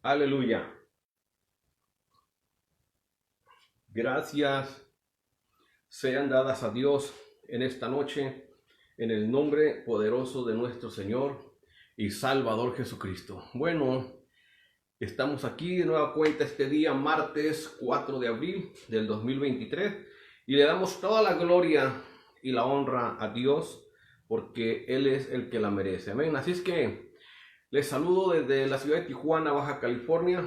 Aleluya. Gracias sean dadas a Dios en esta noche, en el nombre poderoso de nuestro Señor y Salvador Jesucristo. Bueno, estamos aquí de nueva cuenta este día, martes 4 de abril del 2023, y le damos toda la gloria y la honra a Dios porque Él es el que la merece. Amén. Así es que les saludo desde la ciudad de Tijuana, Baja California.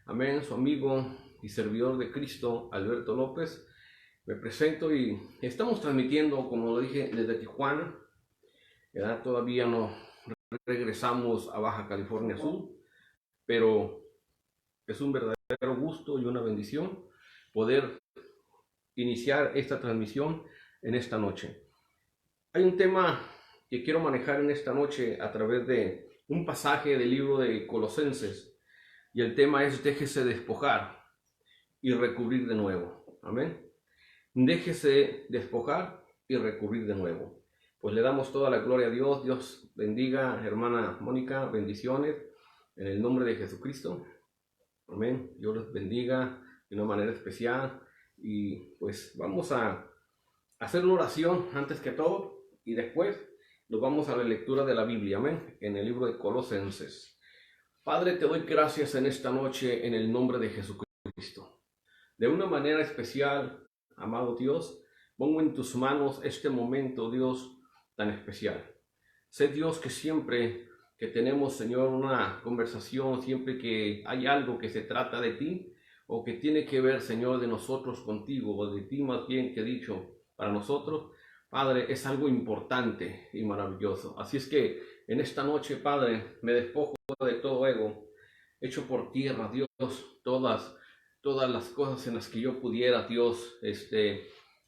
Amén. Su amigo y servidor de Cristo, Alberto López. Me presento y estamos transmitiendo, como lo dije, desde Tijuana. Todavía no regresamos a Baja California Sur, pero es un verdadero gusto y una bendición poder iniciar esta transmisión en esta noche. Hay un tema que quiero manejar en esta noche a través de un pasaje del libro de Colosenses, y el tema es: déjese despojar y recubrir de nuevo. Amén. Déjese despojar y recubrir de nuevo. Pues le damos toda la gloria a Dios. Dios bendiga, hermana Mónica, bendiciones en el nombre de Jesucristo. Amén. Dios les bendiga de una manera especial. Y pues vamos a hacer una oración antes que todo, y después nos vamos a la lectura de la Biblia. Amén. En el libro de Colosenses. Padre, te doy gracias en esta noche en el nombre de Jesucristo. De una manera especial, amado Dios, pongo en tus manos este momento, Dios, tan especial. Sé, Dios, que siempre que tenemos, Señor, una conversación, siempre que hay algo que se trata de ti o que tiene que ver, Señor, de nosotros contigo, o de ti más bien que dicho para nosotros, Padre, es algo importante y maravilloso. Así es que en esta noche, Padre, me despojo de todo ego, echo por tierra, Dios, todas las cosas en las que yo pudiera, Dios,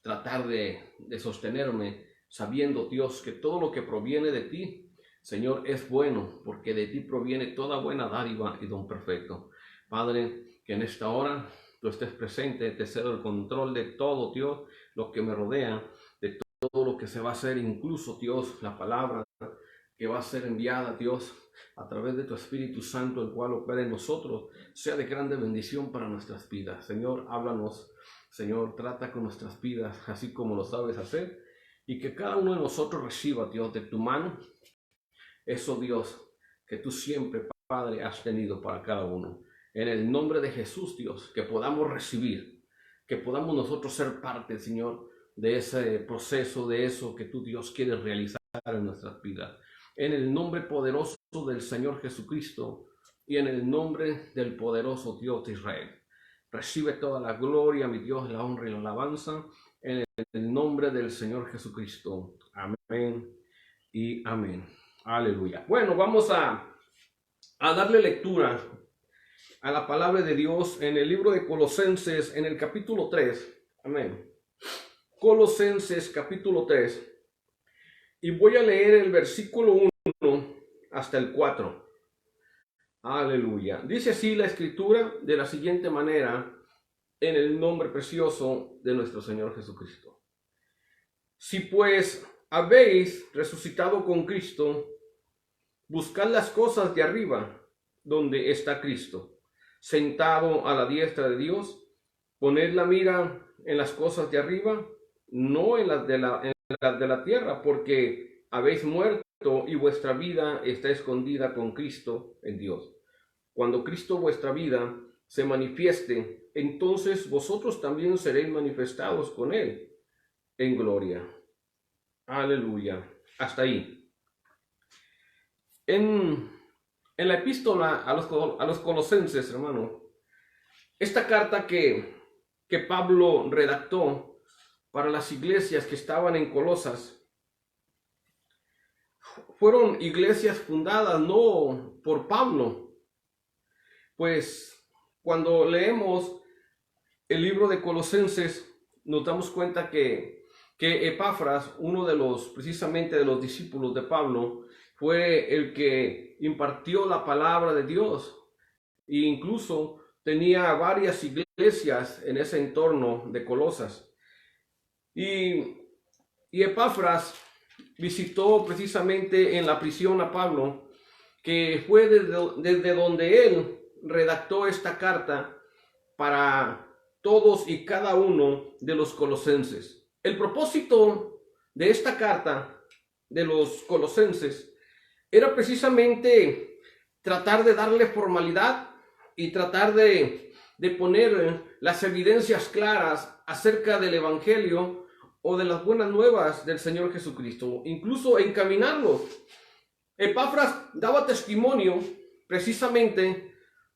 tratar de sostenerme, sabiendo, Dios, que todo lo que proviene de ti, Señor, es bueno, porque de ti proviene toda buena dádiva y don perfecto. Padre, que en esta hora tú estés presente, te cedo el control de todo, Dios, lo que me rodea, de todo lo que se va a hacer, incluso, Dios, la palabra que va a ser enviada, Dios, a través de tu Espíritu Santo, el cual opera en nosotros, sea de grande bendición para nuestras vidas. Señor, háblanos. Señor, trata con nuestras vidas así como lo sabes hacer, y que cada uno de nosotros reciba, Dios, de tu mano eso, Dios, que tú siempre, Padre, has tenido para cada uno. En el nombre de Jesús, Dios, que podamos recibir, que podamos nosotros ser parte, Señor, de ese proceso, de eso que tú, Dios, quieres realizar en nuestras vidas. En el nombre poderoso del Señor Jesucristo y en el nombre del poderoso Dios de Israel. Recibe toda la gloria, mi Dios, la honra y la alabanza, en el nombre del Señor Jesucristo. Amén y amén. Aleluya. Bueno, vamos a darle lectura a la palabra de Dios en el libro de Colosenses, en el capítulo 3. Amén. Colosenses capítulo 3. Y voy a leer el versículo 1 hasta el 4. Aleluya. Dice así la escritura de la siguiente manera, en el nombre precioso de nuestro Señor Jesucristo. Si pues habéis resucitado con Cristo, buscad las cosas de arriba, donde está Cristo, sentado a la diestra de Dios. Poned la mira en las cosas de arriba, no en las de la tierra, porque habéis muerto y vuestra vida está escondida con Cristo en Dios. Cuando Cristo vuestra vida se manifieste, entonces vosotros también seréis manifestados con Él en gloria. Aleluya. Hasta ahí. En la epístola a los Colosenses, hermano, esta carta que Pablo redactó para las iglesias que estaban en Colosas, fueron iglesias fundadas no por Pablo. Pues cuando leemos el libro de Colosenses, nos damos cuenta que Epafras, uno de precisamente de los discípulos de Pablo, fue el que impartió la palabra de Dios, e incluso tenía varias iglesias en ese entorno de Colosas. Y Epafras visitó precisamente en la prisión a Pablo, que fue desde donde él redactó esta carta para todos y cada uno de los colosenses. El propósito de esta carta de los colosenses era precisamente tratar de darle formalidad y tratar de poner las evidencias claras acerca del Evangelio o de las buenas nuevas del Señor Jesucristo, incluso encaminarlos. Epafras daba testimonio precisamente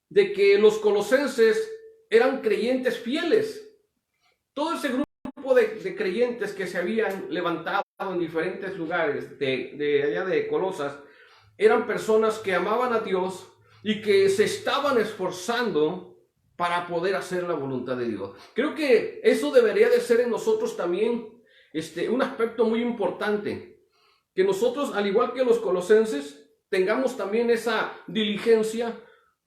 de que los colosenses eran creyentes fieles. Todo ese grupo de creyentes que se habían levantado en diferentes lugares de allá de Colosas eran personas que amaban a Dios y que se estaban esforzando para poder hacer la voluntad de Dios. Creo que eso debería de ser en nosotros también un aspecto muy importante, que nosotros, al igual que los colosenses, tengamos también esa diligencia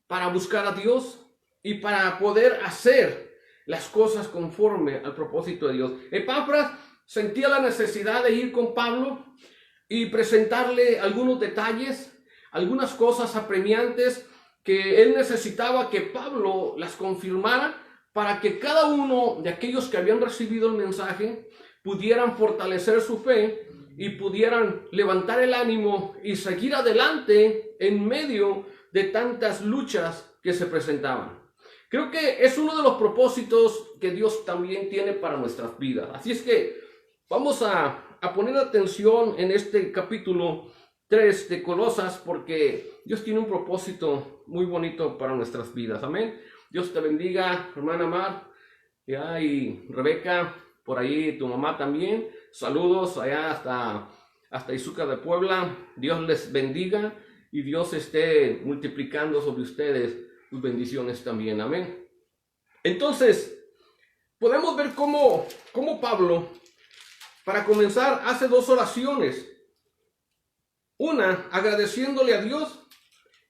para buscar a Dios y para poder hacer las cosas conforme al propósito de Dios. Epafras sentía la necesidad de ir con Pablo y presentarle algunos detalles, algunas cosas apremiantes que él necesitaba que Pablo las confirmara para que cada uno de aquellos que habían recibido el mensaje pudieran fortalecer su fe y pudieran levantar el ánimo y seguir adelante en medio de tantas luchas que se presentaban. Creo que es uno de los propósitos que Dios también tiene para nuestras vidas. Así es que vamos a poner atención en este capítulo 3 de Colosas, porque Dios tiene un propósito muy bonito para nuestras vidas. Amén. Dios te bendiga, hermana Mar, y Rebeca, por ahí tu mamá también. Saludos allá hasta Izúcar de Puebla. Dios les bendiga y Dios esté multiplicando sobre ustedes sus bendiciones también. Amén. Entonces, podemos ver cómo Pablo, para comenzar, hace dos oraciones. Una, agradeciéndole a Dios,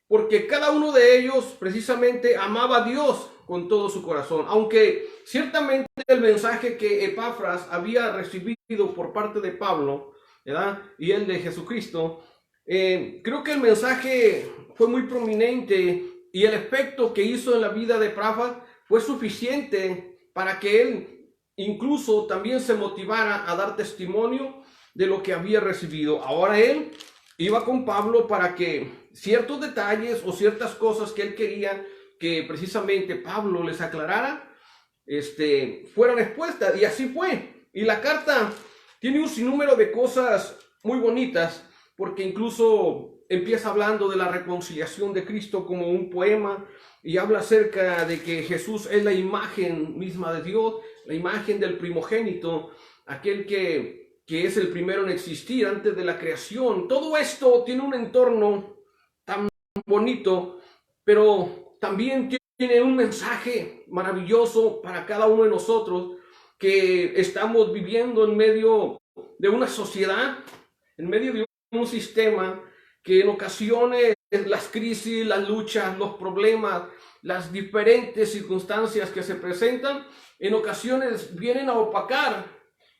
porque cada uno de ellos precisamente amaba a Dios con todo su corazón. Aunque ciertamente el mensaje que Epafras había recibido por parte de Pablo, ¿verdad?, y el de Jesucristo, creo que el mensaje fue muy prominente y el efecto que hizo en la vida de Epafras fue suficiente para que él incluso también se motivara a dar testimonio de lo que había recibido. Ahora él iba con Pablo para que ciertos detalles o ciertas cosas que él quería que precisamente Pablo les aclarara, fueran expuestas, y así fue. Y la carta tiene un sinnúmero de cosas muy bonitas, porque incluso empieza hablando de la reconciliación de Cristo como un poema, y habla acerca de que Jesús es la imagen misma de Dios, la imagen del primogénito, aquel que es el primero en existir antes de la creación. Todo esto tiene un entorno tan bonito, pero también tiene un mensaje maravilloso para cada uno de nosotros que estamos viviendo en medio de una sociedad, en medio de un sistema que en ocasiones las crisis, las luchas, los problemas, las diferentes circunstancias que se presentan, en ocasiones vienen a opacar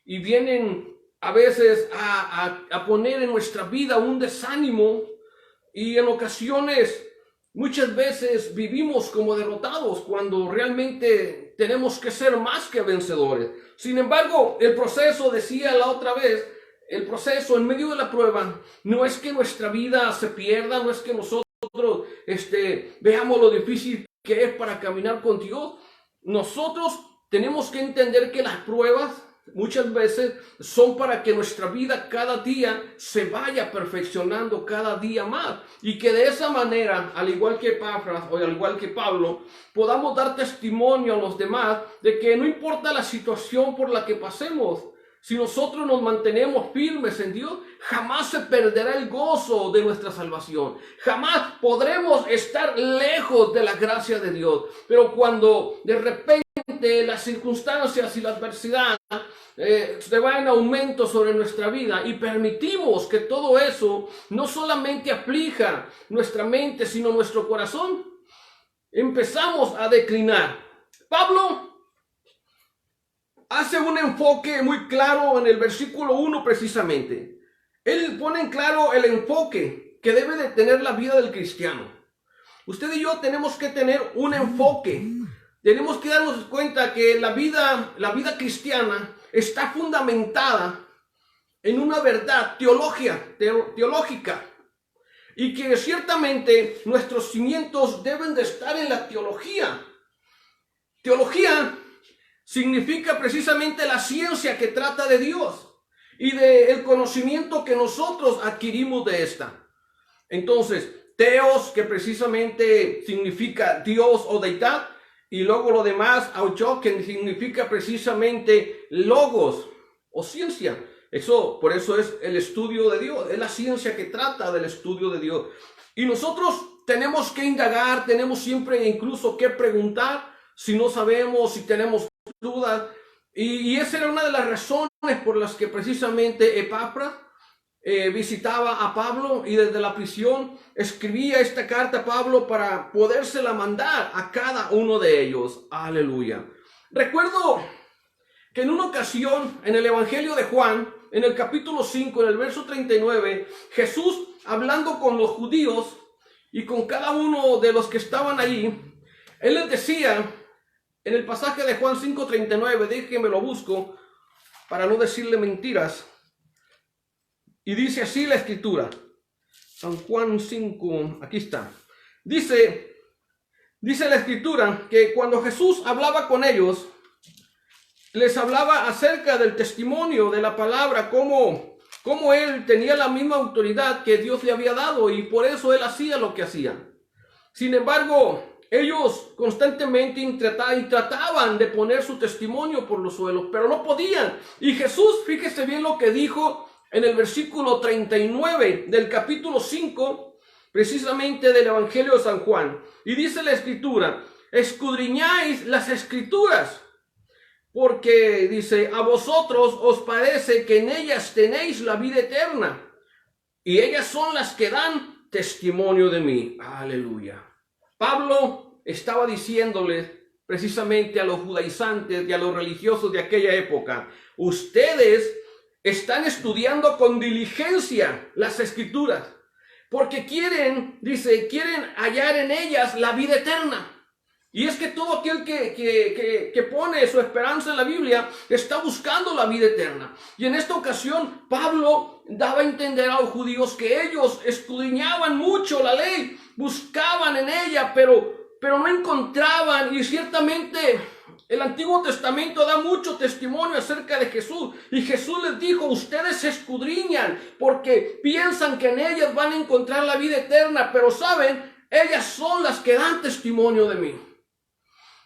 y vienen a veces a poner en nuestra vida un desánimo, y en ocasiones, muchas veces vivimos como derrotados cuando realmente tenemos que ser más que vencedores. Sin embargo, el proceso, decía la otra vez, el proceso en medio de la prueba no es que nuestra vida se pierda, no es que nosotros veamos lo difícil que es para caminar con Dios. Nosotros tenemos que entender que las pruebas muchas veces son para que nuestra vida cada día se vaya perfeccionando cada día más, y que de esa manera, al igual que Epafras o al igual que Pablo, podamos dar testimonio a los demás de que no importa la situación por la que pasemos, si nosotros nos mantenemos firmes en Dios, jamás se perderá el gozo de nuestra salvación. Jamás podremos estar lejos de la gracia de Dios. Pero cuando de repente las circunstancias y la adversidad se va en aumento sobre nuestra vida y permitimos que todo eso no solamente aflija nuestra mente, sino nuestro corazón, empezamos a declinar. Pablo hace un enfoque muy claro en el versículo 1 precisamente. Él pone en claro el enfoque que debe de tener la vida del cristiano. Usted y yo tenemos que tener un enfoque. Tenemos que darnos cuenta que la vida cristiana está fundamentada en una verdad teológica. Y que ciertamente nuestros cimientos deben de estar en la teología. Teología significa precisamente la ciencia que trata de Dios y del conocimiento que nosotros adquirimos de esta. Entonces, teos, que precisamente significa Dios o deidad, y luego lo demás, aucho, que significa precisamente logos o ciencia. Por eso es el estudio de Dios, es la ciencia que trata del estudio de Dios. Y nosotros tenemos que indagar, tenemos siempre incluso que preguntar si no sabemos, si tenemos dudas. Y esa era una de las razones por las que precisamente Epafras visitaba a Pablo y desde la prisión escribía esta carta a Pablo para podérsela mandar a cada uno de ellos. Aleluya. Recuerdo que en una ocasión en el Evangelio de Juan, en el capítulo 5, en el verso 39, Jesús hablando con los judíos y con cada uno de los que estaban allí, Él les decía, en el pasaje de Juan 5:39, déjenme lo busco para no decirle mentiras, y dice así la escritura, San Juan 5, aquí está, dice la escritura que cuando Jesús hablaba con ellos, les hablaba acerca del testimonio de la palabra, cómo él tenía la misma autoridad que Dios le había dado y por eso él hacía lo que hacía. Sin embargo, ellos constantemente trataban de poner su testimonio por los suelos, pero no podían. Y Jesús, fíjese bien lo que dijo en el versículo 39 del capítulo 5, precisamente del Evangelio de San Juan. Y dice la escritura, escudriñáis las escrituras, porque dice, a vosotros os parece que en ellas tenéis la vida eterna, y ellas son las que dan testimonio de mí. Aleluya. Pablo estaba diciéndoles precisamente a los judaizantes y a los religiosos de aquella época, ustedes están estudiando con diligencia las escrituras, porque quieren hallar en ellas la vida eterna. Y es que todo aquel que pone su esperanza en la Biblia está buscando la vida eterna. Y en esta ocasión Pablo daba a entender a los judíos que ellos escudriñaban mucho la ley, buscaban en ella, pero no encontraban. Y ciertamente el Antiguo Testamento da mucho testimonio acerca de Jesús. Y Jesús les dijo, ustedes se escudriñan porque piensan que en ellas van a encontrar la vida eterna, pero saben, ellas son las que dan testimonio de mí.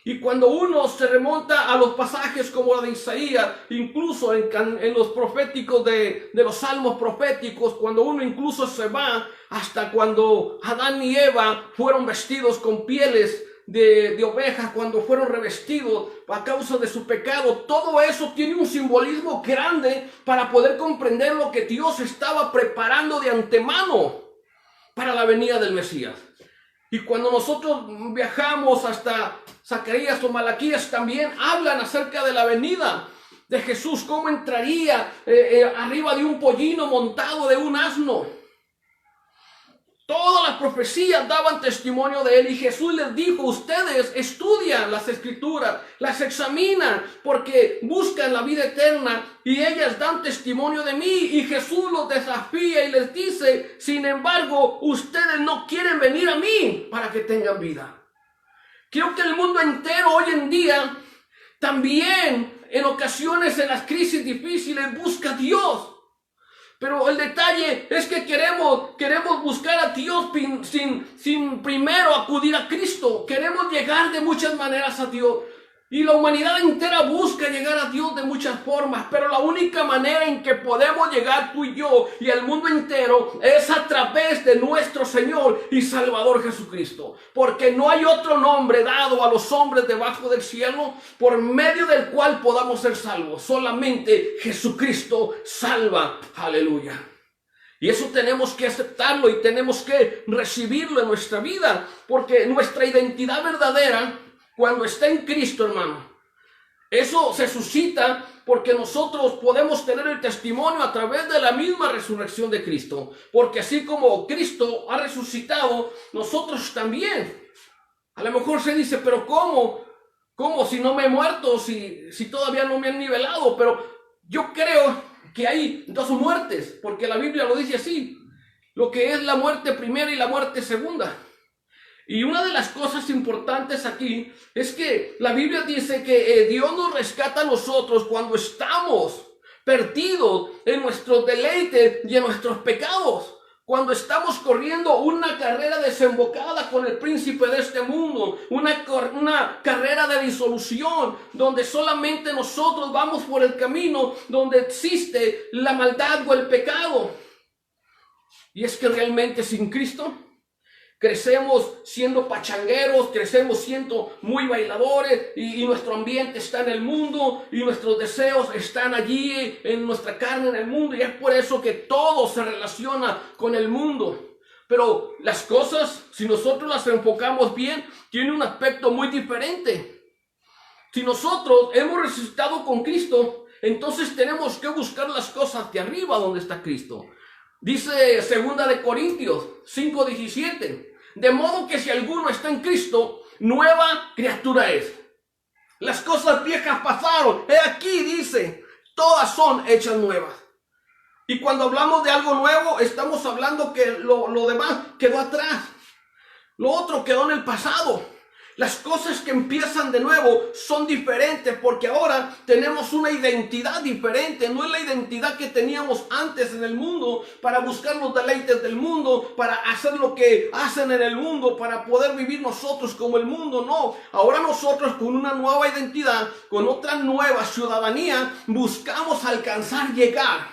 Y cuando uno se remonta a los pasajes como la de Isaías, incluso en los proféticos de los salmos proféticos, cuando uno incluso se va hasta cuando Adán y Eva fueron vestidos con pieles de ovejas, cuando fueron revestidos a causa de su pecado, todo eso tiene un simbolismo grande para poder comprender lo que Dios estaba preparando de antemano para la venida del Mesías. Y cuando nosotros viajamos hasta Zacarías o Malaquías, también hablan acerca de la venida de Jesús, cómo entraría arriba de un pollino montado de un asno. Todas las profecías daban testimonio de él y Jesús les dijo, ustedes estudian las escrituras, las examinan porque buscan la vida eterna y ellas dan testimonio de mí. Y Jesús los desafía y les dice, sin embargo, ustedes no quieren venir a mí para que tengan vida. Creo que el mundo entero hoy en día también en ocasiones en las crisis difíciles busca a Dios. Pero el detalle es que queremos buscar a Dios sin primero acudir a Cristo. Queremos llegar de muchas maneras a Dios. Y la humanidad entera busca llegar a Dios de muchas formas. Pero la única manera en que podemos llegar tú y yo y el mundo entero es a través de nuestro Señor y Salvador Jesucristo. Porque no hay otro nombre dado a los hombres debajo del cielo por medio del cual podamos ser salvos. Solamente Jesucristo salva. Aleluya. Y eso tenemos que aceptarlo y tenemos que recibirlo en nuestra vida. Porque nuestra identidad verdadera, cuando está en Cristo, hermano, Eso se suscita porque nosotros podemos tener el testimonio a través de la misma resurrección de Cristo. Porque así como Cristo ha resucitado, nosotros también. A lo mejor se dice, pero ¿cómo? ¿Cómo si no me he muerto? Si todavía no me han nivelado. Pero yo creo que hay dos muertes, porque la Biblia lo dice así. Lo que es la muerte primera y la muerte segunda. Y una de las cosas importantes aquí es que la Biblia dice que Dios nos rescata a nosotros cuando estamos perdidos en nuestros deleites y en nuestros pecados. Cuando estamos corriendo una carrera desembocada con el príncipe de este mundo, una carrera de disolución, donde solamente nosotros vamos por el camino donde existe la maldad o el pecado. Y es que realmente sin Cristo crecemos siendo pachangueros, crecemos siendo muy bailadores y nuestro ambiente está en el mundo y nuestros deseos están allí en nuestra carne en el mundo, y es por eso que todo se relaciona con el mundo. Pero las cosas, si nosotros las enfocamos bien, tienen un aspecto muy diferente. Si nosotros hemos resucitado con Cristo, entonces tenemos que buscar las cosas de arriba donde está Cristo. Dice 2 Corintios 5:17. De modo que si alguno está en Cristo, nueva criatura es. Las cosas viejas pasaron. He aquí, dice, todas son hechas nuevas. Y cuando hablamos de algo nuevo, estamos hablando que lo demás quedó atrás. Lo otro quedó en el pasado. Las cosas que empiezan de nuevo son diferentes porque ahora tenemos una identidad diferente. No es la identidad que teníamos antes en el mundo para buscar los deleites del mundo, para hacer lo que hacen en el mundo, para poder vivir nosotros como el mundo. No, ahora nosotros con una nueva identidad, con otra nueva ciudadanía, buscamos alcanzar, llegar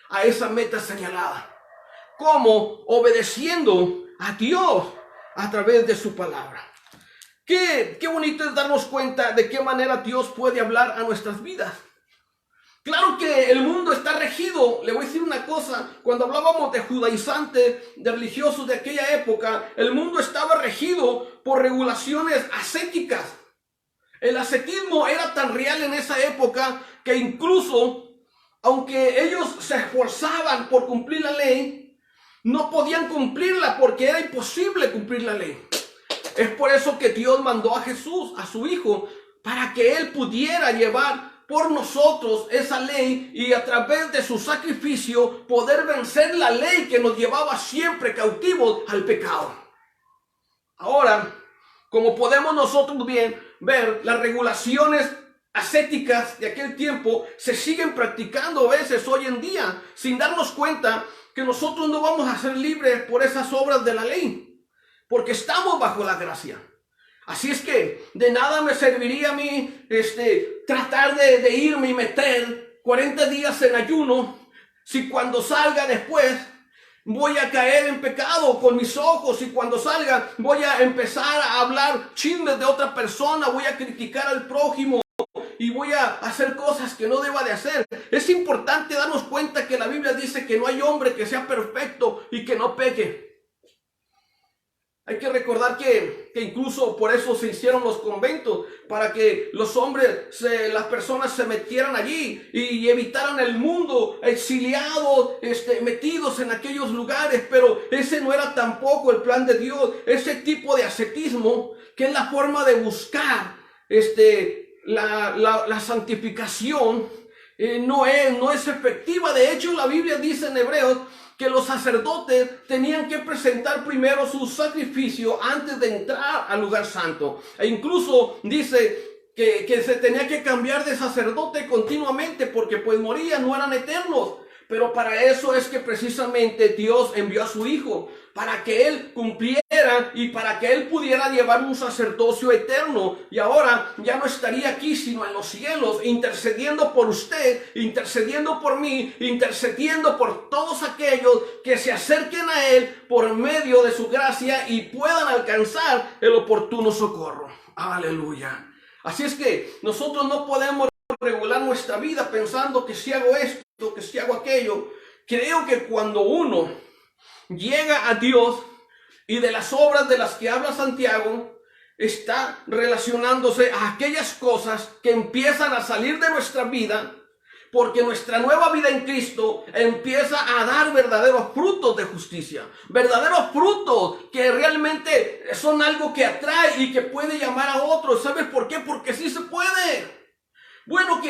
a esa meta señalada. ¿Cómo? Obedeciendo a Dios a través de su palabra. Qué bonito es darnos cuenta de qué manera Dios puede hablar a nuestras vidas. Claro que el mundo está regido. Le voy a decir una cosa. Cuando hablábamos de judaizantes, de religiosos de aquella época, el mundo estaba regido por regulaciones ascéticas. El ascetismo era tan real en esa época que incluso, aunque ellos se esforzaban por cumplir la ley, no podían cumplirla porque era imposible cumplir la ley. Es por eso que Dios mandó a Jesús, a su Hijo, para que Él pudiera llevar por nosotros esa ley y a través de su sacrificio poder vencer la ley que nos llevaba siempre cautivos al pecado. Ahora, como podemos nosotros bien ver, las regulaciones ascéticas de aquel tiempo se siguen practicando a veces hoy en día sin darnos cuenta que nosotros no vamos a ser libres por esas obras de la ley. Porque estamos bajo la gracia. Así es que de nada me serviría a mí tratar de irme y meter 40 días en ayuno si cuando salga después voy a caer en pecado con mis ojos, y cuando salga voy a empezar a hablar chismes de otra persona, voy a criticar al prójimo y voy a hacer cosas que no deba de hacer. Es importante darnos cuenta que la Biblia dice que no hay hombre que sea perfecto y que no peque. Hay que recordar que incluso por eso se hicieron los conventos, para que los hombres, las personas se metieran allí y evitaran el mundo, exiliados, metidos en aquellos lugares. Pero ese no era tampoco el plan de Dios. Ese tipo de ascetismo, que es la forma de buscar la santificación, no es efectiva. De hecho, la Biblia dice en Hebreos que los sacerdotes tenían que presentar primero su sacrificio antes de entrar al lugar santo. E incluso dice que se tenía que cambiar de sacerdote continuamente porque pues morían, no eran eternos. Pero para eso es que precisamente Dios envió a su Hijo, para que Él cumpliera y para que Él pudiera llevar un sacerdocio eterno. Y ahora ya no estaría aquí, sino en los cielos, intercediendo por usted, intercediendo por mí, intercediendo por todos aquellos que se acerquen a Él por medio de su gracia y puedan alcanzar el oportuno socorro. Aleluya. Así es que nosotros no podemos regular nuestra vida pensando que si hago esto, que si hago aquello. Creo que cuando uno llega a Dios, y de las obras de las que habla Santiago, está relacionándose a aquellas cosas que empiezan a salir de nuestra vida, porque nuestra nueva vida en Cristo empieza a dar verdaderos frutos de justicia, verdaderos frutos que realmente son algo que atrae y que puede llamar a otros. ¿Sabes por qué? Porque sí se puede. Bueno,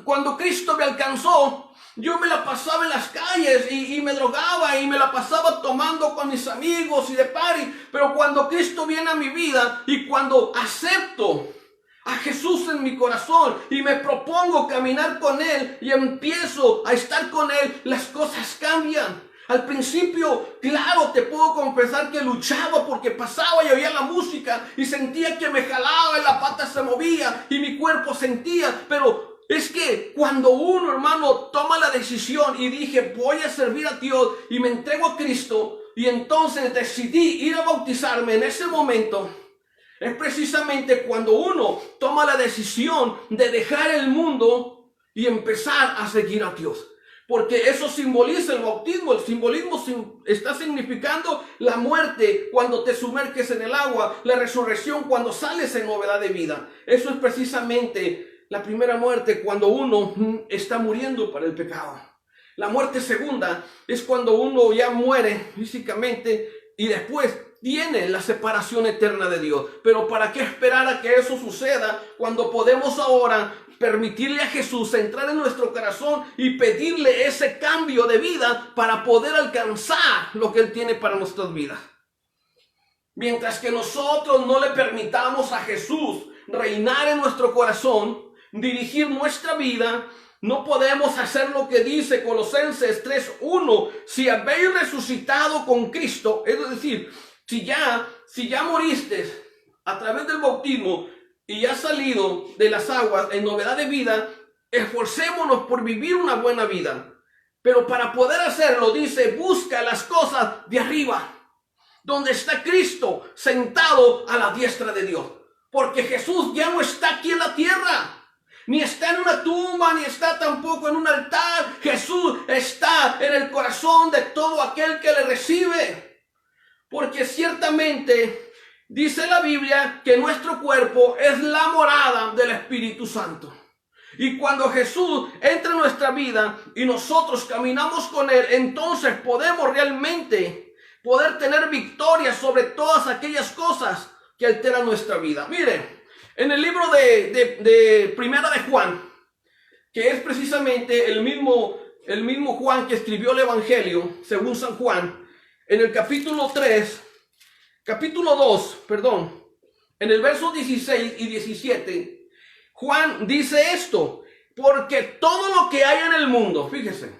cuando Cristo me alcanzó, yo me la pasaba en las calles y me drogaba y me la pasaba tomando con mis amigos y de party. Pero cuando Cristo viene a mi vida y cuando acepto a Jesús en mi corazón y me propongo caminar con Él y empiezo a estar con Él, las cosas cambian. Al principio, claro, te puedo confesar que luchaba porque pasaba y oía la música y sentía que me jalaba y la pata se movía y mi cuerpo sentía, pero es que cuando uno, hermano, toma la decisión y dije, voy a servir a Dios y me entrego a Cristo, y entonces decidí ir a bautizarme en ese momento, es precisamente cuando uno toma la decisión de dejar el mundo y empezar a seguir a Dios. Porque eso simboliza el bautismo. El simbolismo está significando la muerte cuando te sumerges en el agua, la resurrección cuando sales en novedad de vida. Eso es precisamente la primera muerte, cuando uno está muriendo para el pecado. La muerte segunda es cuando uno ya muere físicamente y después viene la separación eterna de Dios. Pero ¿para qué esperar a que eso suceda cuando podemos ahora permitirle a Jesús entrar en nuestro corazón y pedirle ese cambio de vida para poder alcanzar lo que Él tiene para nuestras vidas? Mientras que nosotros no le permitamos a Jesús reinar en nuestro corazón, dirigir nuestra vida, no podemos hacer lo que dice Colosenses 3:1. Si habéis resucitado con Cristo, es decir, si ya moriste a través del bautismo y has salido de las aguas en novedad de vida, esforcémonos por vivir una buena vida. Pero para poder hacerlo, dice, busca las cosas de arriba, donde está Cristo sentado a la diestra de Dios. Porque Jesús ya no está aquí en la tierra, ni está en una tumba, ni está tampoco en un altar. Jesús está en el corazón de todo aquel que le recibe. Porque ciertamente dice la Biblia que nuestro cuerpo es la morada del Espíritu Santo. Y cuando Jesús entra en nuestra vida y nosotros caminamos con Él, entonces podemos realmente poder tener victoria sobre todas aquellas cosas que alteran nuestra vida. Mire, en el libro de Primera de Juan, que es precisamente el mismo Juan que escribió el Evangelio según San Juan, en el capítulo 2, en el verso 16 y 17, Juan dice esto: porque todo lo que hay en el mundo, fíjese,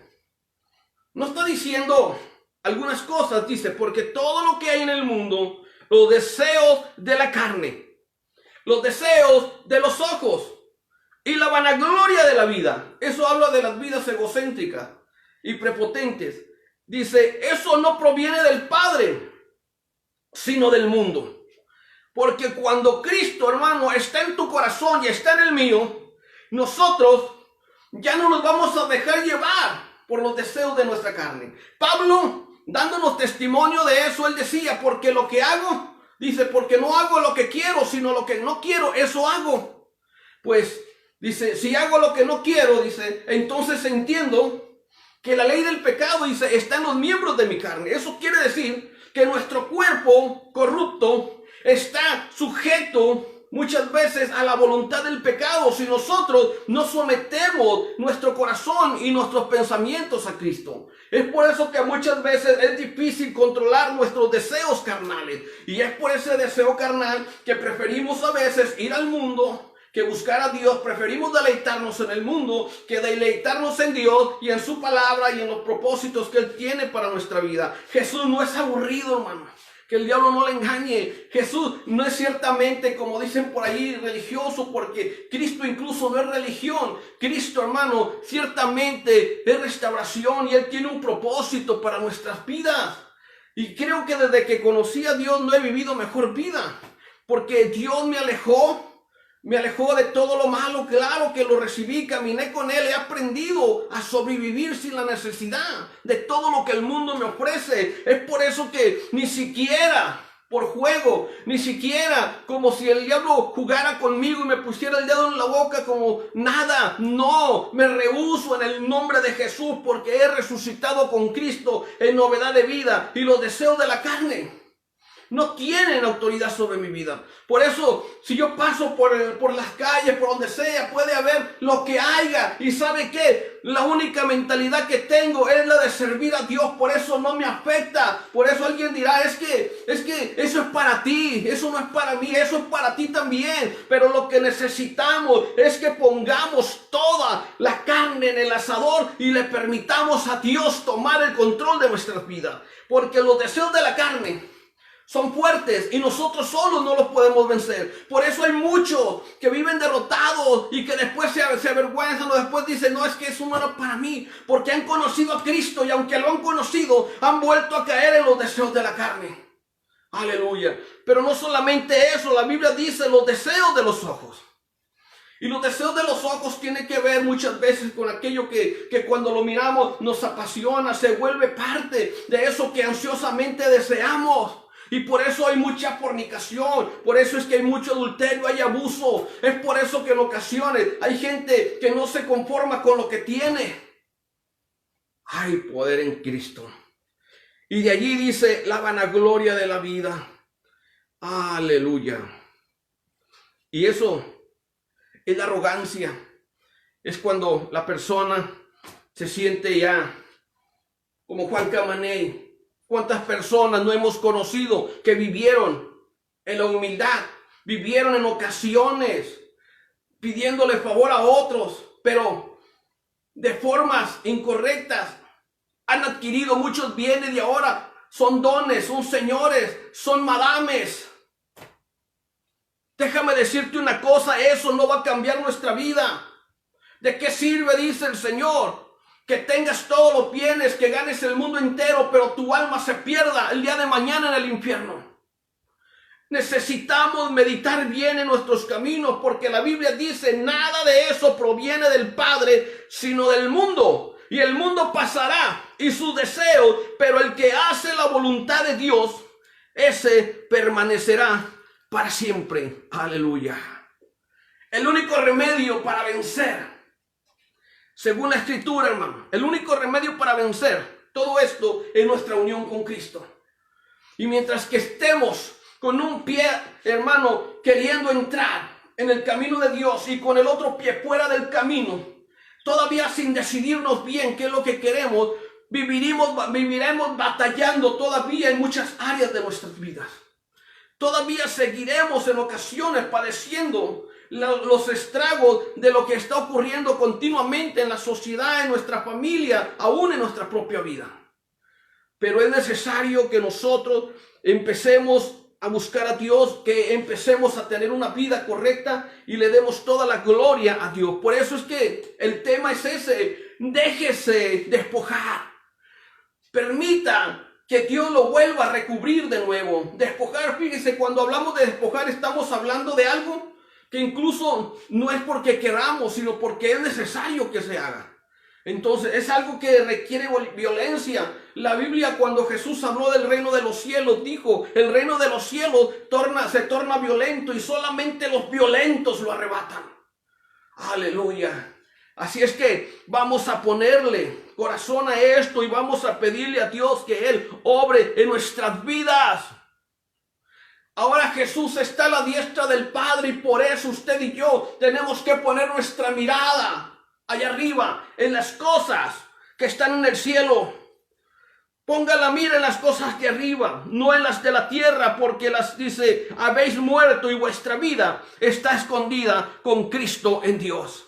no está diciendo algunas cosas, dice, porque todo lo que hay en el mundo, los deseos de la carne, los deseos de los ojos y la vanagloria de la vida, eso habla de las vidas egocéntricas y prepotentes. Dice, eso no proviene del Padre, sino del mundo. Porque cuando Cristo, hermano, está en tu corazón y está en el mío, nosotros ya no nos vamos a dejar llevar por los deseos de nuestra carne. Pablo, dándonos testimonio de eso, él decía, porque lo que hago, dice, porque no hago lo que quiero, sino lo que no quiero, eso hago. Pues, dice, si hago lo que no quiero, dice, entonces entiendo que la ley del pecado, dice, está en los miembros de mi carne. Eso quiere decir que nuestro cuerpo corrupto está sujeto muchas veces a la voluntad del pecado si nosotros no sometemos nuestro corazón y nuestros pensamientos a Cristo. Es por eso que muchas veces es difícil controlar nuestros deseos carnales. Y es por ese deseo carnal que preferimos a veces ir al mundo que buscar a Dios. Preferimos deleitarnos en el mundo que deleitarnos en Dios y en su palabra y en los propósitos que Él tiene para nuestra vida. Jesús no es aburrido, hermano. Que el diablo no le engañe. Jesús no es ciertamente, como dicen por ahí, religioso, porque Cristo incluso no es religión. Cristo, hermano, ciertamente es restauración y Él tiene un propósito para nuestras vidas. Y creo que desde que conocí a Dios no he vivido mejor vida, porque Dios me alejó de todo lo malo. Claro que lo recibí, caminé con Él, he aprendido a sobrevivir sin la necesidad de todo lo que el mundo me ofrece. Es por eso que ni siquiera por juego, ni siquiera como si el diablo jugara conmigo y me pusiera el dedo en la boca como nada. No, me rehúso en el nombre de Jesús porque he resucitado con Cristo en novedad de vida y los deseos de la carne no tienen autoridad sobre mi vida. Por eso, si yo paso por las calles, por donde sea, puede haber lo que haya. Y ¿sabe qué? La única mentalidad que tengo es la de servir a Dios. Por eso no me afecta. Por eso alguien dirá, es que eso es para ti. Eso no es para mí, eso es para ti también. Pero lo que necesitamos es que pongamos toda la carne en el asador y le permitamos a Dios tomar el control de nuestras vidas. Porque los deseos de la carne son fuertes y nosotros solos no los podemos vencer. Por eso hay muchos que viven derrotados y que después se avergüenzan o después dicen, no, es que eso no era para mí, porque han conocido a Cristo y aunque lo han conocido, han vuelto a caer en los deseos de la carne. Aleluya. Pero no solamente eso, la Biblia dice los deseos de los ojos. Y los deseos de los ojos tienen que ver muchas veces con aquello que cuando lo miramos nos apasiona, se vuelve parte de eso que ansiosamente deseamos. Y por eso hay mucha fornicación, por eso es que hay mucho adulterio, hay abuso. Es por eso que en ocasiones hay gente que no se conforma con lo que tiene. Hay poder en Cristo. Y de allí dice la vanagloria de la vida. Aleluya. Y eso es la arrogancia. Es cuando la persona se siente ya como Juan Camaney. ¿Cuántas personas no hemos conocido que vivieron en la humildad? Vivieron en ocasiones pidiéndole favor a otros, pero de formas incorrectas. Han adquirido muchos bienes y ahora son dones, son señores, son madames. Déjame decirte una cosa, eso no va a cambiar nuestra vida. ¿De qué sirve, dice el Señor, que tengas todos los bienes, que ganes el mundo entero, pero tu alma se pierda el día de mañana en el infierno? Necesitamos meditar bien en nuestros caminos, porque la Biblia dice, nada de eso proviene del Padre, sino del mundo. Y el mundo pasará y sus deseos, pero el que hace la voluntad de Dios, ese permanecerá para siempre. Aleluya. El único remedio para vencer, según la Escritura, hermano, el único remedio para vencer todo esto es nuestra unión con Cristo. Y mientras que estemos con un pie, hermano, queriendo entrar en el camino de Dios y con el otro pie fuera del camino, todavía sin decidirnos bien qué es lo que queremos, viviremos batallando todavía en muchas áreas de nuestras vidas. Todavía seguiremos en ocasiones padeciendo los estragos de lo que está ocurriendo continuamente en la sociedad, en nuestra familia, aún en nuestra propia vida. Pero es necesario que nosotros empecemos a buscar a Dios, que empecemos a tener una vida correcta y le demos toda la gloria a Dios. Por eso es que el tema es ese: déjese despojar. Permita que Dios lo vuelva a recubrir de nuevo. Despojar, fíjese, cuando hablamos de despojar estamos hablando de algo que incluso no es porque queramos, sino porque es necesario que se haga. Entonces es algo que requiere violencia. La Biblia, cuando Jesús habló del reino de los cielos, dijo, el reino de los cielos se torna violento y solamente los violentos lo arrebatan. Aleluya. Así es que vamos a ponerle corazón a esto y vamos a pedirle a Dios que Él obre en nuestras vidas. Ahora Jesús está a la diestra del Padre y por eso usted y yo tenemos que poner nuestra mirada allá arriba, en las cosas que están en el cielo. Ponga la mira en las cosas de arriba, no en las de la tierra, porque las dice, habéis muerto y vuestra vida está escondida con Cristo en Dios.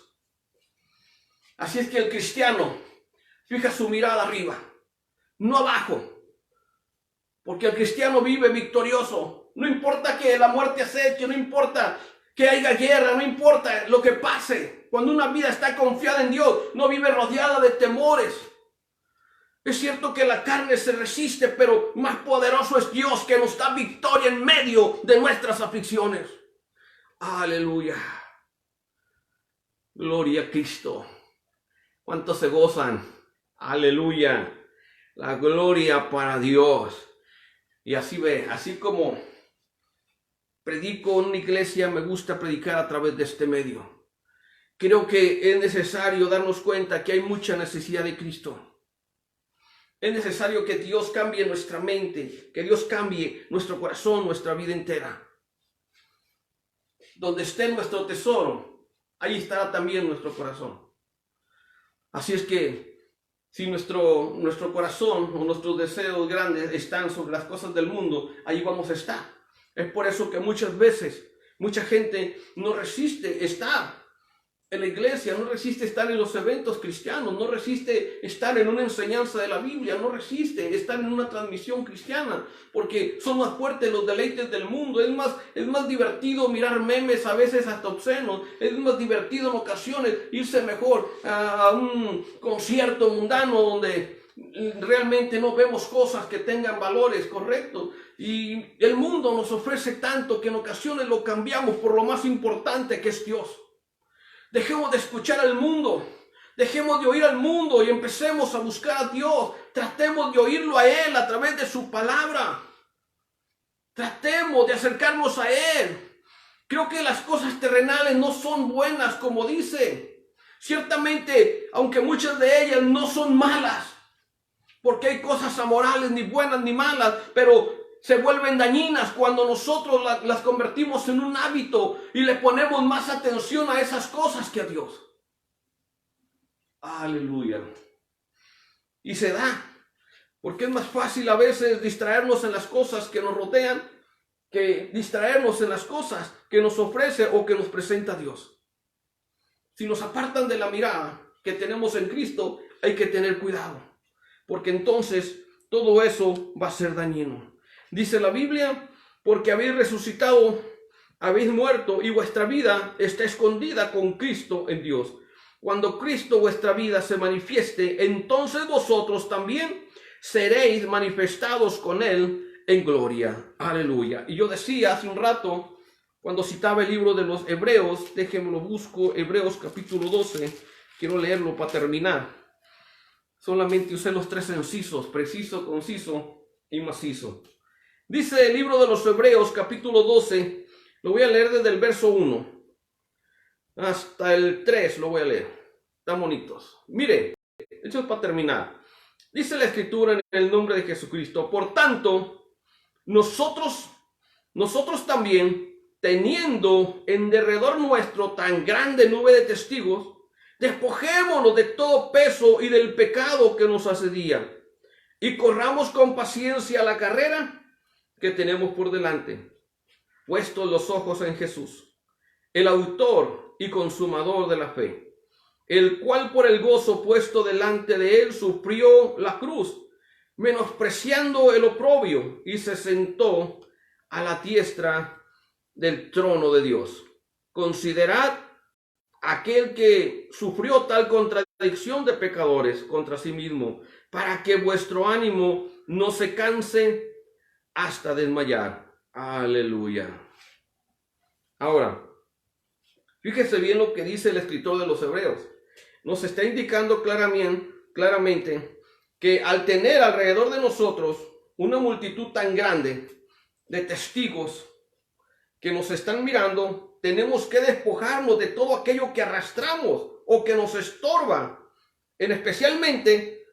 Así es que el cristiano fija su mirada arriba, no abajo, porque el cristiano vive victorioso. No importa que la muerte aceche, no importa que haya guerra, no importa lo que pase. Cuando una vida está confiada en Dios, no vive rodeada de temores. Es cierto que la carne se resiste, pero más poderoso es Dios, que nos da victoria en medio de nuestras aflicciones. Aleluya. Gloria a Cristo. ¿Cuántos se gozan? Aleluya. La gloria para Dios. Y así ve, así como predico en una iglesia, me gusta predicar a través de este medio. Creo que es necesario darnos cuenta que hay mucha necesidad de Cristo. Es necesario que Dios cambie nuestra mente, que Dios cambie nuestro corazón, nuestra vida entera. Donde esté nuestro tesoro, ahí estará también nuestro corazón. Así es que si nuestro corazón o nuestros deseos grandes están sobre las cosas del mundo, ahí vamos a estar. Es por eso que muchas veces mucha gente no resiste estar en la iglesia, no resiste estar en los eventos cristianos, no resiste estar en una enseñanza de la Biblia, no resiste estar en una transmisión cristiana, porque son más fuertes los deleites del mundo. Es más divertido mirar memes, a veces hasta obscenos. Es más divertido en ocasiones irse mejor a un concierto mundano donde realmente no vemos cosas que tengan valores correctos. Y el mundo nos ofrece tanto que en ocasiones lo cambiamos por lo más importante, que es Dios. Dejemos de escuchar al mundo, dejemos de oír al mundo y empecemos a buscar a Dios. Tratemos de oírlo a Él a través de su palabra. Tratemos de acercarnos a Él. Creo que las cosas terrenales no son buenas, como dice. Ciertamente, aunque muchas de ellas no son malas, porque hay cosas amorales, ni buenas ni malas, pero se vuelven dañinas cuando nosotros las convertimos en un hábito y le ponemos más atención a esas cosas que a Dios. Aleluya. Y se da, porque es más fácil a veces distraernos en las cosas que nos rodean que distraernos en las cosas que nos ofrece o que nos presenta Dios. Si nos apartan de la mirada que tenemos en Cristo, hay que tener cuidado, porque entonces todo eso va a ser dañino. Dice la Biblia, porque habéis resucitado, habéis muerto y vuestra vida está escondida con Cristo en Dios. Cuando Cristo vuestra vida se manifieste, entonces vosotros también seréis manifestados con Él en gloria. Aleluya. Y yo decía hace un rato, cuando citaba el libro de los Hebreos, déjenme lo busco, Hebreos capítulo 12, quiero leerlo para terminar. Solamente usé los tres incisos, preciso, conciso y macizo. Dice el libro de los Hebreos, capítulo 12, lo voy a leer desde el verso 1 hasta el 3, lo voy a leer. Están bonitos. Mire, esto es para terminar. Dice la Escritura en el nombre de Jesucristo: por tanto, nosotros también, teniendo en derredor nuestro tan grande nube de testigos, despojémonos de todo peso y del pecado que nos asedia, y corramos con paciencia la carrera que tenemos por delante, puestos los ojos en Jesús, el autor y consumador de la fe, el cual por el gozo puesto delante de él sufrió la cruz, menospreciando el oprobio, y se sentó a la diestra del trono de Dios. Considerad aquel que sufrió tal contradicción de pecadores contra sí mismo, para que vuestro ánimo no se canse hasta desmayar. Aleluya. Ahora, fíjese bien lo que dice el escritor de los Hebreos. Nos está indicando claramente que al tener alrededor de nosotros una multitud tan grande de testigos que nos están mirando, tenemos que despojarnos de todo aquello que arrastramos o que nos estorba, especialmente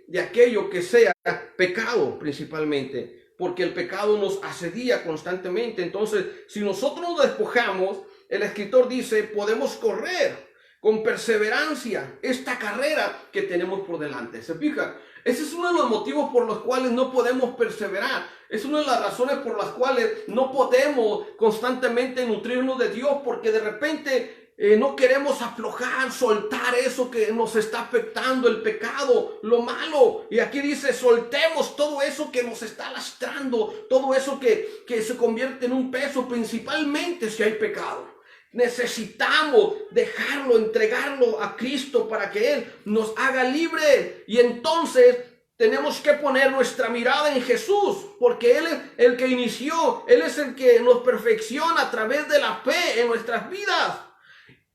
de aquello que sea pecado principalmente, porque el pecado nos asedia constantemente. Entonces, si nosotros nos despojamos, el escritor dice, podemos correr con perseverancia esta carrera que tenemos por delante. ¿Se fija? Ese es uno de los motivos por los cuales no podemos perseverar. Es una de las razones por las cuales no podemos constantemente nutrirnos de Dios, porque de repente no queremos aflojar, soltar eso que nos está afectando, el pecado, lo malo. Y aquí dice, soltemos todo eso que nos está lastrando, todo eso que se convierte en un peso, principalmente si hay pecado. Necesitamos dejarlo, entregarlo a Cristo para que Él nos haga libre. Y entonces tenemos que poner nuestra mirada en Jesús, porque Él es el que inició, Él es el que nos perfecciona a través de la fe en nuestras vidas.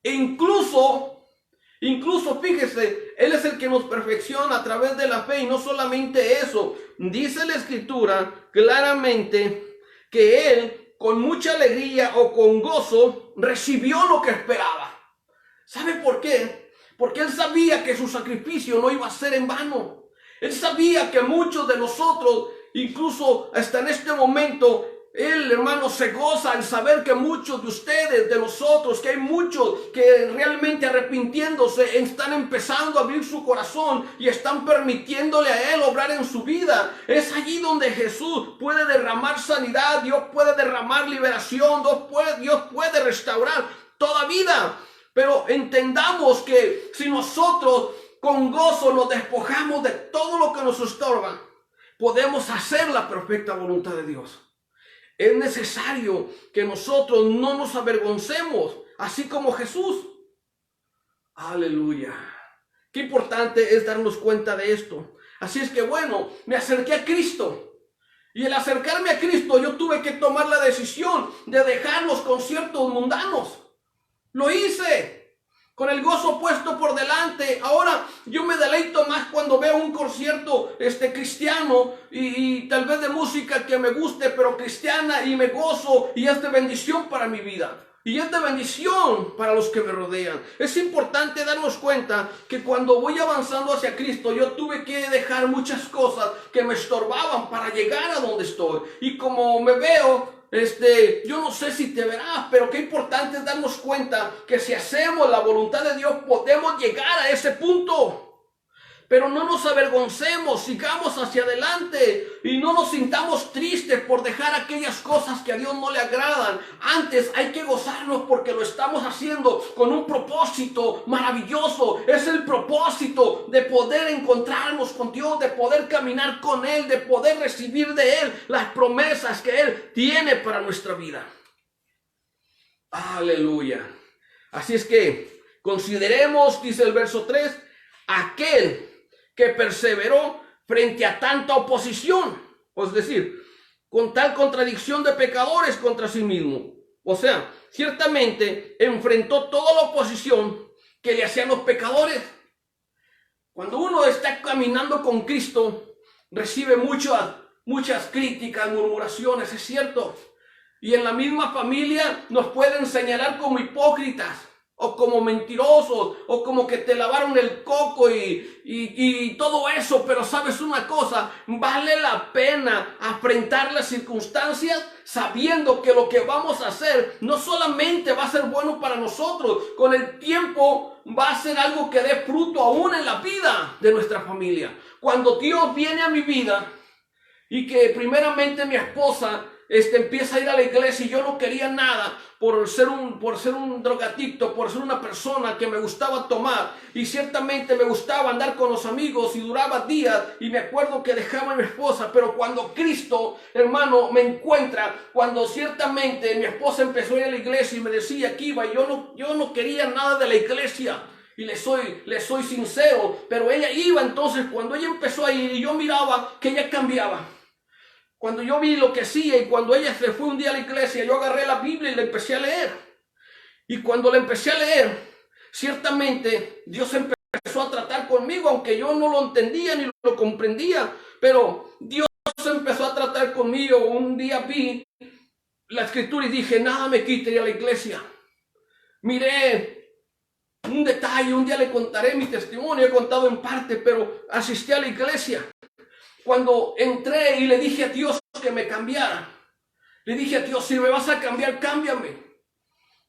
E incluso fíjese, Él es el que nos perfecciona a través de la fe. Y no solamente eso, dice la Escritura claramente que él con mucha alegría o con gozo recibió lo que esperaba. ¿Sabe por qué? Porque él sabía que su sacrificio no iba a ser en vano. Él sabía que muchos de nosotros, incluso hasta en este momento, él, hermano, se goza en saber que muchos de ustedes, de nosotros, que hay muchos que realmente arrepintiéndose, están empezando a abrir su corazón y están permitiéndole a él obrar en su vida. Es allí donde Jesús puede derramar sanidad, Dios puede derramar liberación, Dios puede restaurar toda vida. Pero entendamos que si nosotros con gozo nos despojamos de todo lo que nos estorba, podemos hacer la perfecta voluntad de Dios. Es necesario que nosotros no nos avergoncemos, así como Jesús. Aleluya. Qué importante es darnos cuenta de esto. Así es que bueno, me acerqué a Cristo. Y al acercarme a Cristo, yo tuve que tomar la decisión de dejar los conciertos mundanos. Lo hice. Con el gozo puesto por delante. Ahora yo me deleito más cuando veo un concierto cristiano y tal vez de música que me guste, pero cristiana, y me gozo y es de bendición para mi vida. Y es de bendición para los que me rodean. Es importante darnos cuenta que cuando voy avanzando hacia Cristo, yo tuve que dejar muchas cosas que me estorbaban para llegar a donde estoy. Y como me veo, yo no sé si te verás, pero qué importante es darnos cuenta que si hacemos la voluntad de Dios podemos llegar a ese punto. Pero no nos avergoncemos, sigamos hacia adelante y no nos sintamos tristes por dejar aquellas cosas que a Dios no le agradan. Antes hay que gozarnos porque lo estamos haciendo con un propósito maravilloso. Es el propósito de poder encontrarnos con Dios, de poder caminar con Él, de poder recibir de Él las promesas que Él tiene para nuestra vida. Aleluya. Así es que consideremos, dice el verso 3, aquel que perseveró frente a tanta oposición, es decir, con tal contradicción de pecadores contra sí mismo. O sea, ciertamente enfrentó toda la oposición que le hacían los pecadores. Cuando uno está caminando con Cristo, recibe muchas críticas, murmuraciones, es cierto. Y en la misma familia nos pueden señalar como hipócritas, o como mentirosos, o como que te lavaron el coco y todo eso. Pero sabes una cosa, vale la pena afrontar las circunstancias sabiendo que lo que vamos a hacer no solamente va a ser bueno para nosotros, con el tiempo va a ser algo que dé fruto aún en la vida de nuestra familia. Cuando Dios viene a mi vida y que primeramente mi esposa empieza a ir a la iglesia y yo no quería nada por ser un drogadicto, por ser una persona que me gustaba tomar, y ciertamente me gustaba andar con los amigos y duraba días y me acuerdo que dejaba a mi esposa. Pero cuando Cristo, hermano, me encuentra, cuando ciertamente mi esposa empezó a ir a la iglesia y me decía que iba, yo no quería nada de la iglesia. Y le soy sincero, pero ella iba. Entonces cuando ella empezó a ir y yo miraba que ella cambiaba, cuando yo vi lo que hacía, y cuando ella se fue un día a la iglesia, yo agarré la Biblia y la empecé a leer. Y cuando la empecé a leer, ciertamente Dios empezó a tratar conmigo, aunque yo no lo entendía ni lo comprendía, pero Dios empezó a tratar conmigo. Un día vi la escritura y dije, nada me quite ir a la iglesia. Miré un detalle, un día le contaré mi testimonio, he contado en parte, pero asistí a la iglesia. Cuando entré y le dije a Dios que me cambiara, le dije a Dios, si me vas a cambiar, cámbiame.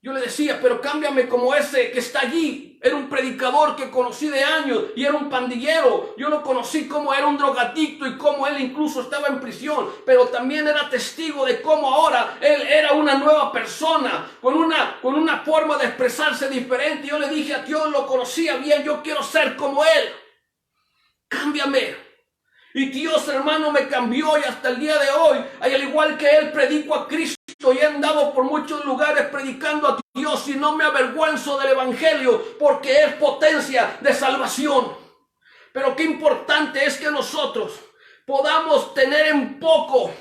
Yo le decía, pero cámbiame como ese que está allí. Era un predicador que conocí de años y era un pandillero. Yo lo conocí como era un drogadicto y cómo él incluso estaba en prisión, pero también era testigo de cómo ahora él era una nueva persona, con una forma de expresarse diferente. Yo le dije a Dios, lo conocía bien, yo quiero ser como él. Cámbiame. Y Dios, hermano, me cambió, y hasta el día de hoy, al igual que Él, predico a Cristo y he andado por muchos lugares predicando a Dios y no me avergüenzo del Evangelio porque es potencia de salvación. Pero qué importante es que nosotros podamos tener en poco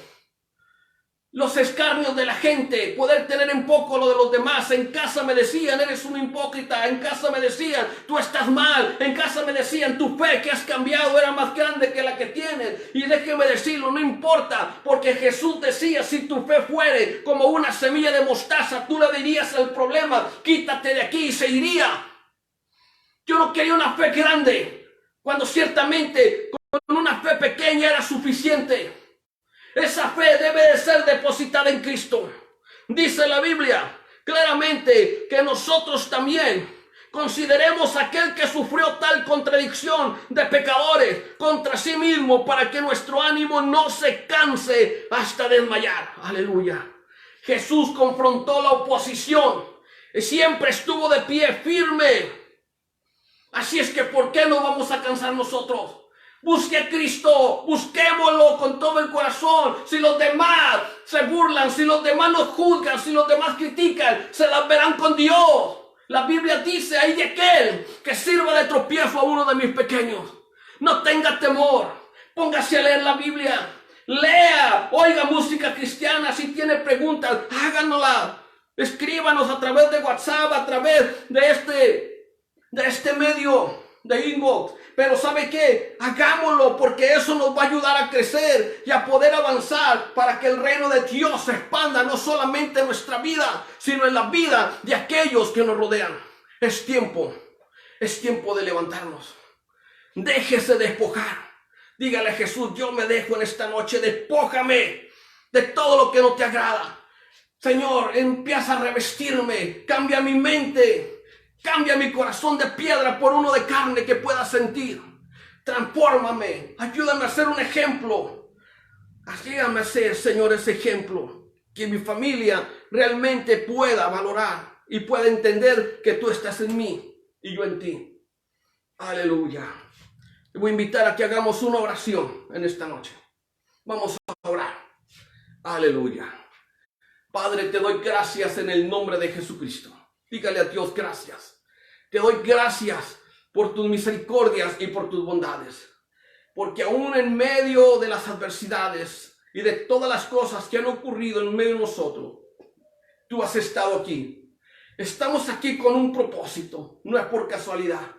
los escarnios de la gente, poder tener en poco lo de los demás. En casa me decían, eres un hipócrita. En casa me decían, tú estás mal. En casa me decían, tu fe que has cambiado era más grande que la que tienes. Y déjeme decirlo, no importa, porque Jesús decía, si tu fe fuere como una semilla de mostaza, tú le dirías al problema, quítate de aquí, y se iría. Yo no quería una fe grande, cuando ciertamente con una fe pequeña era suficiente. Esa fe debe de ser depositada en Cristo. Dice la Biblia claramente que nosotros también consideremos a aquel que sufrió tal contradicción de pecadores contra sí mismo, para que nuestro ánimo no se canse hasta desmayar. Aleluya. Jesús confrontó la oposición y siempre estuvo de pie firme. Así es que ¿por qué no vamos a cansar nosotros? Busque a Cristo, busquémoslo con todo el corazón. Si los demás se burlan, si los demás nos juzgan, si los demás critican, se las verán con Dios. La Biblia dice, hay de aquel que sirva de tropiezo a uno de mis pequeños. No tenga temor, póngase a leer la Biblia, lea, oiga música cristiana. Si tiene preguntas, háganosla, escríbanos a través de WhatsApp, a través de este medio de inbox. Pero ¿sabe qué? Hagámoslo, porque eso nos va a ayudar a crecer y a poder avanzar para que el reino de Dios se expanda no solamente en nuestra vida, sino en la vida de aquellos que nos rodean. Es tiempo de levantarnos. Déjese despojar. Dígale a Jesús, yo me dejo en esta noche, despójame de todo lo que no te agrada. Señor, empieza a revestirme, cambia mi mente. Cambia mi corazón de piedra por uno de carne que pueda sentir. Transfórmame. Ayúdame a ser un ejemplo. Ayúdame a ser, Señor, ese ejemplo. Que mi familia realmente pueda valorar y pueda entender que tú estás en mí y yo en ti. Aleluya. Te voy a invitar a que hagamos una oración en esta noche. Vamos a orar. Aleluya. Padre, te doy gracias en el nombre de Jesucristo. Dígale a Dios gracias. Te doy gracias por tus misericordias y por tus bondades. Porque aún en medio de las adversidades y de todas las cosas que han ocurrido en medio de nosotros, tú has estado aquí. Estamos aquí con un propósito, no es por casualidad.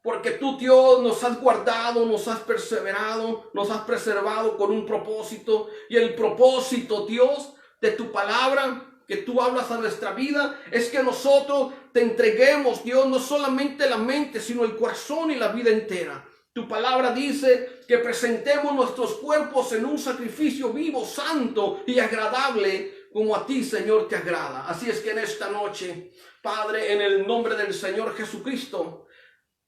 Porque tú, Dios, nos has guardado, nos has perseverado, nos has preservado con un propósito. Y el propósito, Dios, de tu palabra que tú hablas a nuestra vida, es que nosotros te entreguemos, Dios, no solamente la mente, sino el corazón y la vida entera. Tu palabra dice que presentemos nuestros cuerpos en un sacrificio vivo, santo y agradable, como a ti, Señor, te agrada. Así es que en esta noche, Padre, en el nombre del Señor Jesucristo,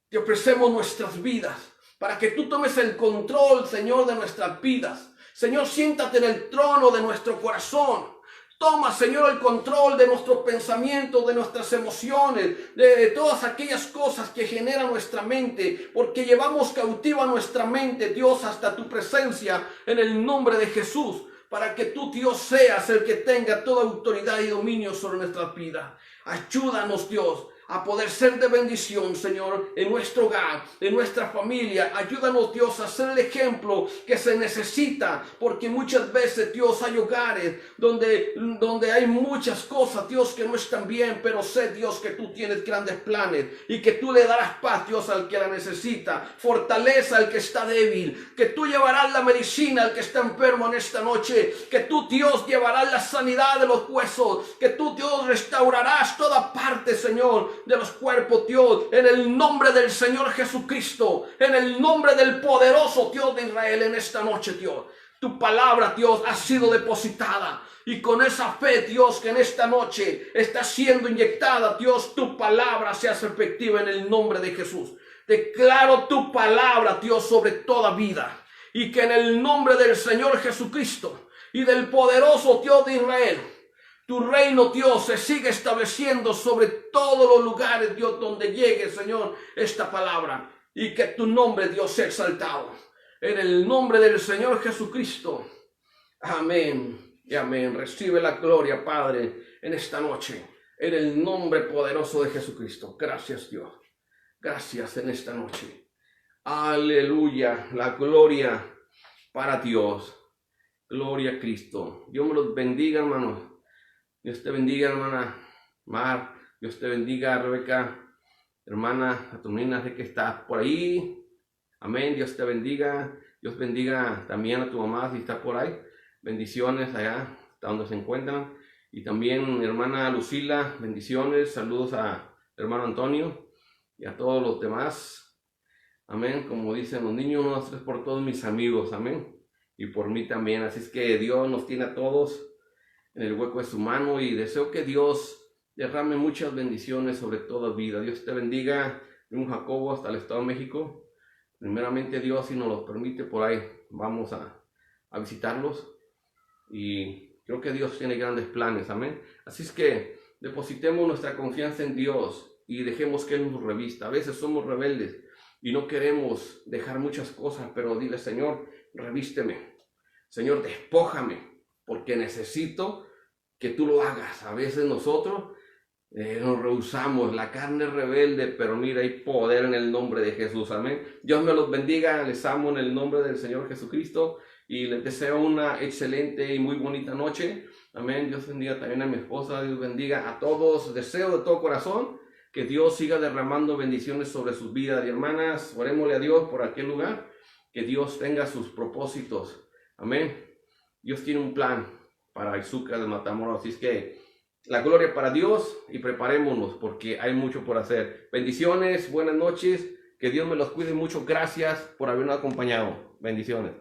te ofrecemos nuestras vidas, para que tú tomes el control, Señor, de nuestras vidas. Señor, siéntate en el trono de nuestro corazón. Toma, Señor, el control de nuestros pensamientos, de nuestras emociones, de todas aquellas cosas que generan nuestra mente, porque llevamos cautiva nuestra mente, Dios, hasta tu presencia en el nombre de Jesús, para que tú, Dios, seas el que tenga toda autoridad y dominio sobre nuestras vidas. Ayúdanos, Dios, a poder ser de bendición, Señor, en nuestro hogar, en nuestra familia. Ayúdanos, Dios, a ser el ejemplo que se necesita, porque muchas veces, Dios, hay hogares donde hay muchas cosas, Dios, que no están bien, pero sé, Dios, que tú tienes grandes planes y que tú le darás paz, Dios, al que la necesita, fortaleza al que está débil, que tú llevarás la medicina al que está enfermo en esta noche, que tú, Dios, llevarás la sanidad de los huesos, que tú, Dios, restaurarás toda parte, Señor, de los cuerpos, Dios, en el nombre del Señor Jesucristo, en el nombre del poderoso Dios de Israel en esta noche, Dios. Tu palabra, Dios, ha sido depositada. Y con esa fe, Dios, que en esta noche está siendo inyectada, Dios, tu palabra se hace efectiva en el nombre de Jesús. Declaro tu palabra, Dios, sobre toda vida. Y que en el nombre del Señor Jesucristo y del poderoso Dios de Israel, tu reino, Dios, se sigue estableciendo sobre todos los lugares, Dios, donde llegue, Señor, esta palabra. Y que tu nombre, Dios, sea exaltado. En el nombre del Señor Jesucristo. Amén y amén. Recibe la gloria, Padre, en esta noche. En el nombre poderoso de Jesucristo. Gracias, Dios. Gracias en esta noche. Aleluya. La gloria para Dios. Gloria a Cristo. Dios me los bendiga, hermanos. Dios te bendiga, hermana Mar. Dios te bendiga, Rebeca. Hermana Atunina, sé que estás por ahí. Amén. Dios te bendiga. Dios bendiga también a tu mamá si está por ahí. Bendiciones allá, hasta donde se encuentran. Y también, hermana Lucila, bendiciones. Saludos a hermano Antonio y a todos los demás. Amén. Como dicen los niños, 1, 2, 3 por todos mis amigos. Amén. Y por mí también. Así es que Dios nos tiene a todos en el hueco de su mano y deseo que Dios derrame muchas bendiciones sobre toda vida. Dios te bendiga, un Jacobo hasta el Estado de México. Primeramente Dios, si nos lo permite, por ahí vamos a visitarlos y creo que Dios tiene grandes planes. Amén. Así es que depositemos nuestra confianza en Dios y dejemos que Él nos revista. A veces somos rebeldes y no queremos dejar muchas cosas, pero dile: Señor, revísteme. Señor, despójame, porque necesito que tú lo hagas. A veces nosotros nos rehusamos, la carne es rebelde, pero mira, hay poder en el nombre de Jesús. Amén. Dios me los bendiga, les amo en el nombre del Señor Jesucristo y les deseo una excelente y muy bonita noche. Amén. Dios bendiga también a mi esposa, Dios bendiga a todos. Deseo de todo corazón que Dios siga derramando bendiciones sobre sus vidas. Y hermanas, orémosle a Dios por aquel lugar, que Dios tenga sus propósitos. Amén. Dios tiene un plan para Izúcar de Matamoros, así es que la gloria para Dios y preparémonos porque hay mucho por hacer. Bendiciones, buenas noches, que Dios me los cuide mucho. Gracias por habernos acompañado. Bendiciones.